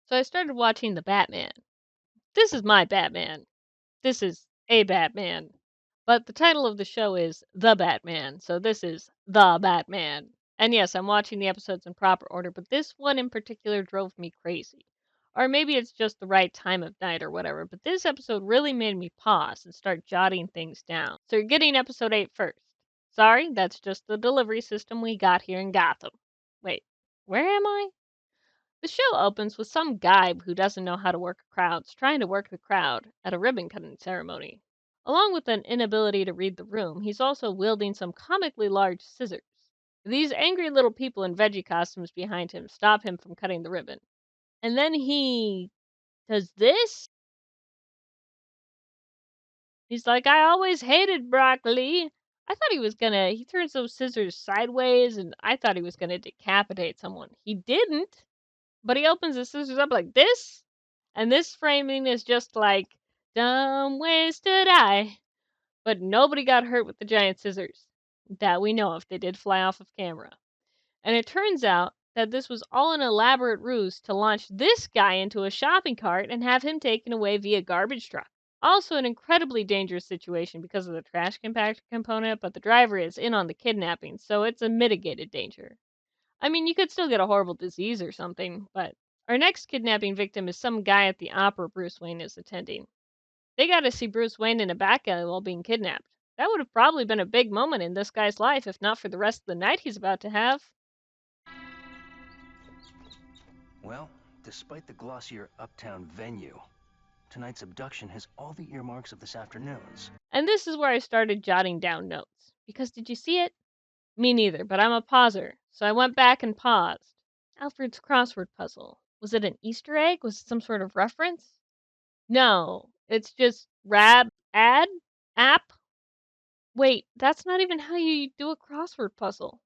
So I started watching The Batman. This is my Batman. This is a Batman. But the title of the show is The Batman, so this is The Batman. And yes, I'm watching the episodes in proper order, but this one in particular drove me crazy. Or maybe it's just the right time of night or whatever, but this episode really made me pause and start jotting things down. So you're getting episode 8 first. Sorry, that's just the delivery system we got here in Gotham. Wait, where am I? The show opens with some guy who doesn't know how to work crowds trying to work the crowd at a ribbon cutting ceremony. Along with an inability to read the room, he's also wielding some comically large scissors. These angry little people in veggie costumes behind him stop him from cutting the ribbon. And then he does this? He's like, I always hated broccoli. I thought he turns those scissors sideways and I thought he was gonna decapitate someone. He didn't. But he opens the scissors up like this, and this framing is just like, dumb ways to die. But nobody got hurt with the giant scissors. That we know of. They did fly off of camera. And it turns out that this was all an elaborate ruse to launch this guy into a shopping cart and have him taken away via garbage truck. Also an incredibly dangerous situation because of the trash compactor component, but the driver is in on the kidnapping, so it's a mitigated danger. I mean, you could still get a horrible disease or something, but our next kidnapping victim is some guy at the opera Bruce Wayne is attending. They got to see Bruce Wayne in a back alley while being kidnapped. That would have probably been a big moment in this guy's life, if not for the rest of the night he's about to have. Well, despite the glossier uptown venue, tonight's abduction has all the earmarks of this afternoon's. And this is where I started jotting down notes. Because did you see it? Me neither, but I'm a pauser, so I went back and paused. Alfred's crossword puzzle. Was it an Easter egg? Was it some sort of reference? No, it's just app. Wait, that's not even how you do a crossword puzzle.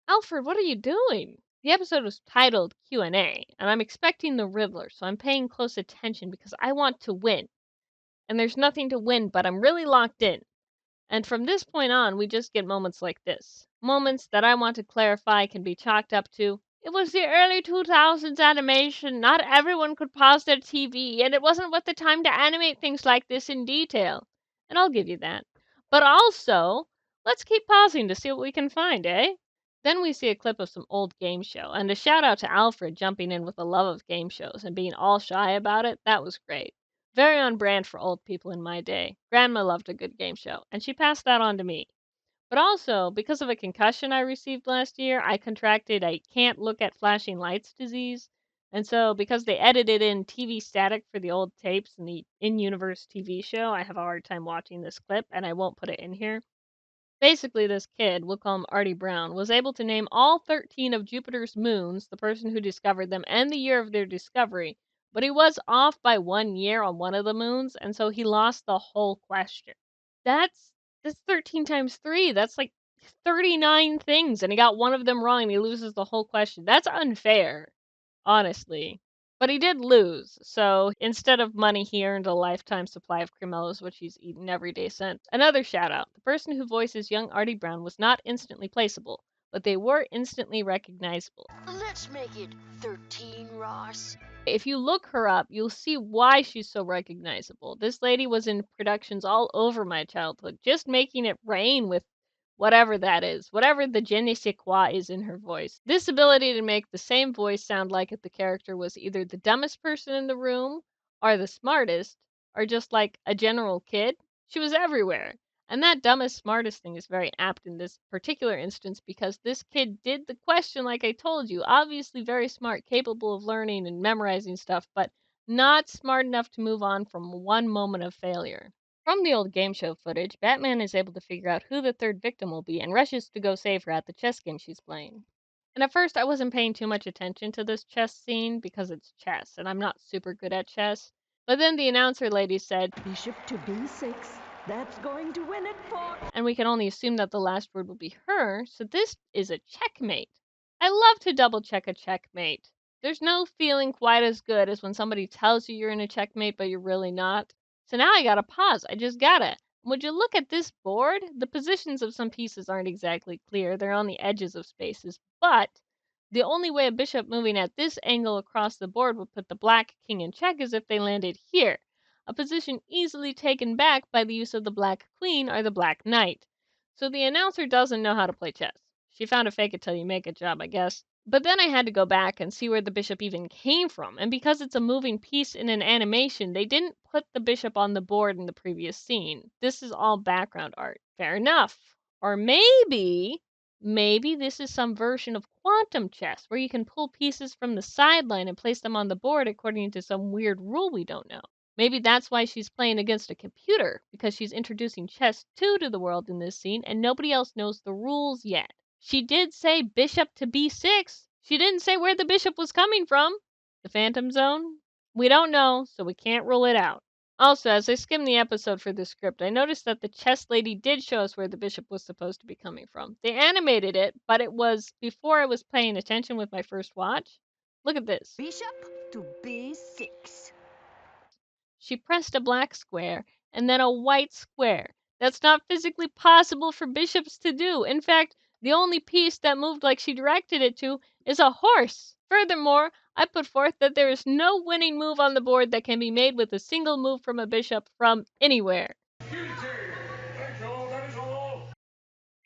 Alfred, what are you doing? The episode was titled Q&A, and I'm expecting the Riddler, so I'm paying close attention because I want to win. And there's nothing to win, but I'm really locked in. And from this point on, we just get moments like this. Moments that I want to clarify can be chalked up to, it was the early 2000s animation. Not everyone could pause their TV, and it wasn't worth the time to animate things like this in detail. And I'll give you that. But also, let's keep pausing to see what we can find, eh? Then we see a clip of some old game show, and a shout out to Alfred jumping in with a love of game shows and being all shy about it. That was great. Very on brand for old people in my day. Grandma loved a good game show, and she passed that on to me. But also, because of a concussion I received last year, I contracted a can't look at flashing lights disease. And so, because they edited in TV static for the old tapes in the in universe TV show, I have a hard time watching this clip, and I won't put it in here. Basically, this kid, we'll call him Artie Brown, was able to name all 13 of Jupiter's moons, the person who discovered them, and the year of their discovery. But he was off by 1 year on one of the moons, and so he lost the whole question. That's 13 times 3. That's like 39 things, and he got one of them wrong and he loses the whole question. That's unfair, honestly. But he did lose, so instead of money, he earned a lifetime supply of cremellas, which he's eaten every day since. Another shout out. The person who voices young Artie Brown was not instantly placeable, but they were instantly recognizable. Let's make it 13, Ross. If you look her up, you'll see why she's so recognizable. This lady was in productions all over my childhood, just making it rain with whatever that is, whatever the je ne sais quoi is in her voice. This ability to make the same voice sound like if the character was either the dumbest person in the room, or the smartest, or just like a general kid, she was everywhere. And that dumbest smartest thing is very apt in this particular instance because this kid did the question like I told you. Obviously very smart, capable of learning and memorizing stuff, but not smart enough to move on from one moment of failure. From the old game show footage, Batman is able to figure out who the third victim will be and rushes to go save her at the chess game she's playing. And at first I wasn't paying too much attention to this chess scene because it's chess and I'm not super good at chess. But then the announcer lady said, Bishop to b6. That's going to win it for... And we can only assume that the last word will be her, so this is a checkmate. I love to double check a checkmate. There's no feeling quite as good as when somebody tells you you're in a checkmate but you're really not. So now I gotta pause. I just gotta. Would you look at this board? The positions of some pieces aren't exactly clear. They're on the edges of spaces, but The only way a bishop moving at this angle across the board would put the black king in check is if they landed here, a position easily taken back by the use of the black queen or the black knight. So the announcer doesn't know how to play chess. She found a fake it till you make it job, I guess. But then I had to go back and see where the bishop even came from, and because it's a moving piece in an animation, they didn't put the bishop on the board in the previous scene. This is all background art. Fair enough. Or maybe this is some version of quantum chess where you can pull pieces from the sideline and place them on the board according to some weird rule we don't know. Maybe that's why she's playing against a computer, because she's introducing chess 2 to the world in this scene and nobody else knows the rules yet. She did say bishop to b6. She didn't say where the bishop was coming from. The Phantom Zone? We don't know, so we can't rule it out. Also, as I skimmed the episode for this script, I noticed that the chess lady did show us where the bishop was supposed to be coming from. They animated it, but it was before I was paying attention with my first watch. Look at this. Bishop to b6. She pressed a black square and then a white square. That's not physically possible for bishops to do. In fact, the only piece that moved like she directed it to is a horse. Furthermore, I put forth that there is no winning move on the board that can be made with a single move from a bishop from anywhere.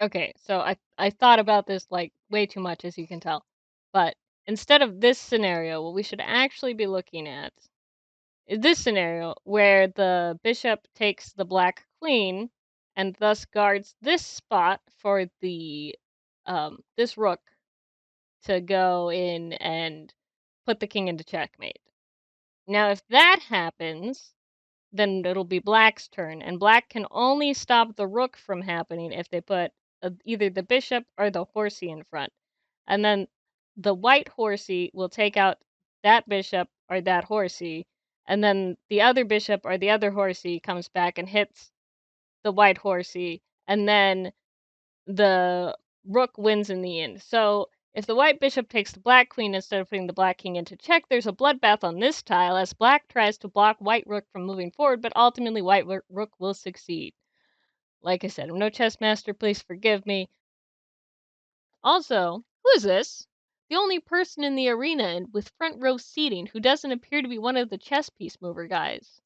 Okay, so I thought about this like way too much, as you can tell. But instead of this scenario, what we should actually be looking at is this scenario where the bishop takes the black queen and thus guards this spot for the this rook to go in and put the king into checkmate. Now, if that happens, then it'll be black's turn, and black can only stop the rook from happening if they put either the bishop or the horsey in front. And then the white horsey will take out that bishop or that horsey, and then the other bishop or the other horsey comes back and hits the white horsey, and then the rook wins in the end. So if the white bishop takes the black queen instead of putting the black king into check, there's a bloodbath on this tile as black tries to block white rook from moving forward, but ultimately white rook will succeed. Like I said, I'm no chess master, please forgive me. Also, who is this? The only person in the arena with front row seating who doesn't appear to be one of the chess piece mover guys.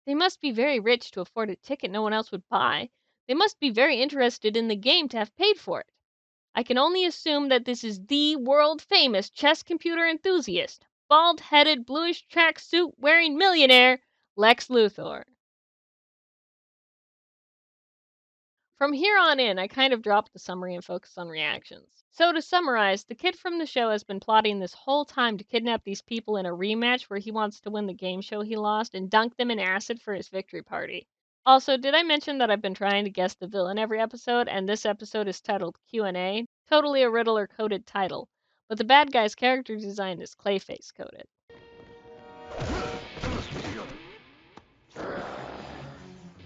They must be very rich to afford a ticket no one else would buy. They must be very interested in the game to have paid for it. I can only assume that this is the world-famous chess computer enthusiast, bald-headed, bluish tracksuit wearing millionaire, Lex Luthor. From here on in, I kind of dropped the summary and focused on reactions. So to summarize, the kid from the show has been plotting this whole time to kidnap these people in a rematch where he wants to win the game show he lost and dunk them in acid for his victory party. Also, did I mention that I've been trying to guess the villain every episode, and this episode is titled Q&A? Totally a Riddler-coded title, but the bad guy's character design is Clayface-coded.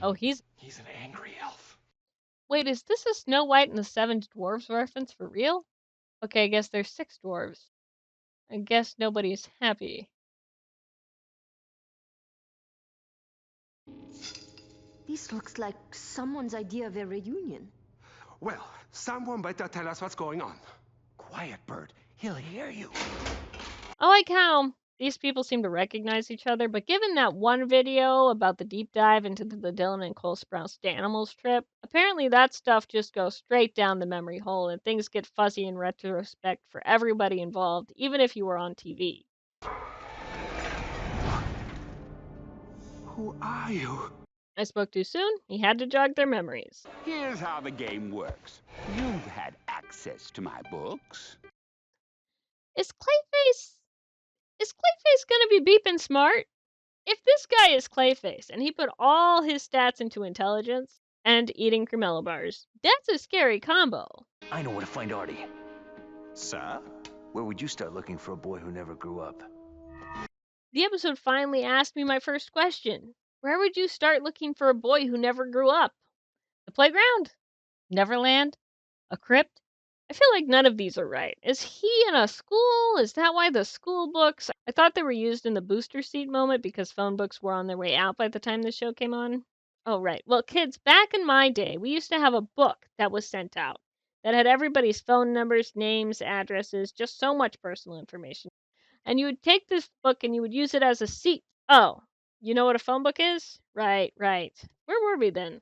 Oh, he's an angry elf. Wait, is this a Snow White and the Seven Dwarfs reference for real? Okay, I guess there's 6 dwarves. I guess nobody's happy. This looks like someone's idea of a reunion. Well, someone better tell us what's going on. Quiet, Bert. He'll hear you. I like how these people seem to recognize each other, but given that one video about the deep dive into the Dylan and Cole Sprouse Danimals trip, apparently that stuff just goes straight down the memory hole and things get fuzzy in retrospect for everybody involved, even if you were on TV. Who are you? I spoke too soon, he had to jog their memories. Here's how the game works. You've had access to my books. Is Clayface gonna be beeping smart? If this guy is Clayface and he put all his stats into intelligence and eating Cremello bars, that's a scary combo. I know where to find Artie. Sir? Where would you start looking for a boy who never grew up? The episode finally asked me my first question. Where would you start looking for a boy who never grew up? The playground? Neverland? A crypt? I feel like none of these are right. Is he in a school? Is that why the school books? I thought they were used in the booster seat moment because phone books were on their way out by the time the show came on. Oh, right. Well, kids, back in my day, we used to have a book that was sent out that had everybody's phone numbers, names, addresses, just so much personal information. And you would take this book and you would use it as a seat. Oh, you know what a phone book is? Right, right. Where were we then?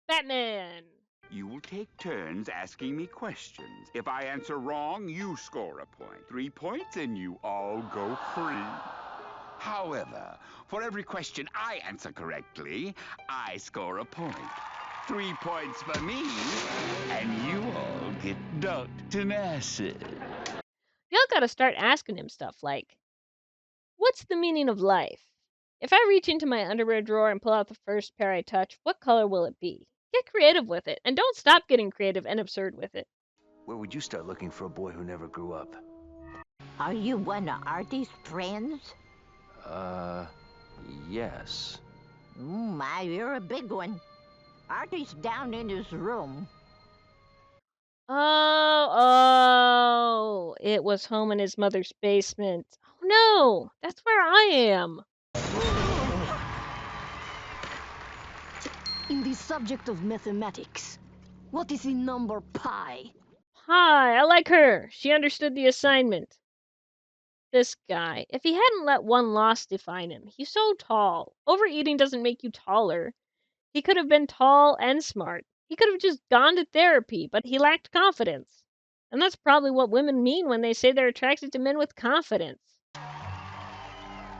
Batman! You will take turns asking me questions. If I answer wrong, you score a point. 3 points and you all go free. However, for every question I answer correctly, I score a point. 3 points for me, and you all get ducked in acid. Y'all gotta start asking him stuff like, what's the meaning of life? If I reach into my underwear drawer and pull out the first pair I touch, what color will it be? Get creative with it, and don't stop getting creative and absurd with it. Where would you start looking for a boy who never grew up? Are you one of Artie's friends? Yes. My, you're a big one. Artie's down in his room. Oh, it was home in his mother's basement. Oh no, that's where I am. In the subject of mathematics, what is the number pi? Hi, I like her. She understood the assignment. This guy, if he hadn't let one loss define him, he's so tall. Overeating doesn't make you taller. He could have been tall and smart. He could have just gone to therapy, but he lacked confidence. And that's probably what women mean when they say they're attracted to men with confidence.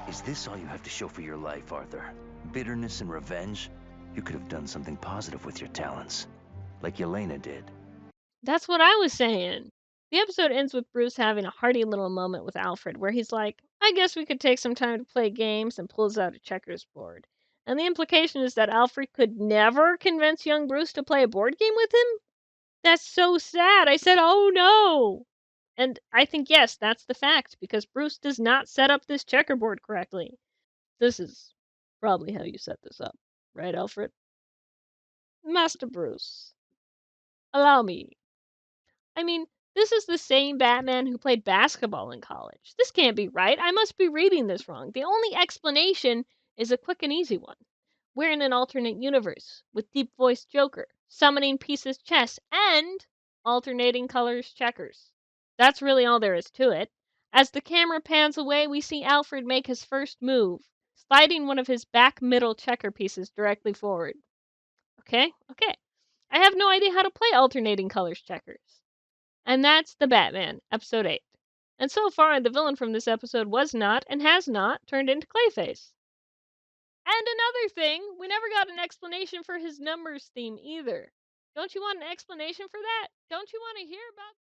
Is this all you have to show for your life, Arthur? Bitterness and revenge? You could have done something positive with your talents, like Yelena did. That's what I was saying. The episode ends with Bruce having a hearty little moment with Alfred where he's like, I guess we could take some time to play games, and pulls out a checkers board. And the implication is that Alfred could never convince young Bruce to play a board game with him? That's so sad. I said, oh no. And I think, yes, that's the fact, because Bruce does not set up this checkerboard correctly. This is probably how you set this up, right, Alfred? Master Bruce, allow me. I mean, this is the same Batman who played basketball in college. This can't be right. I must be reading this wrong. The only explanation is a quick and easy one. We're in an alternate universe with deep voiced Joker, summoning pieces chess, and alternating colors checkers. That's really all there is to it. As the camera pans away, we see Alfred make his first move, sliding one of his back middle checker pieces directly forward. Okay, okay. I have no idea how to play alternating colors checkers. And that's The Batman, episode 8. And so far, the villain from this episode was not, and has not, turned into Clayface. And another thing, we never got an explanation for his numbers theme either. Don't you want an explanation for that? Don't you want to hear about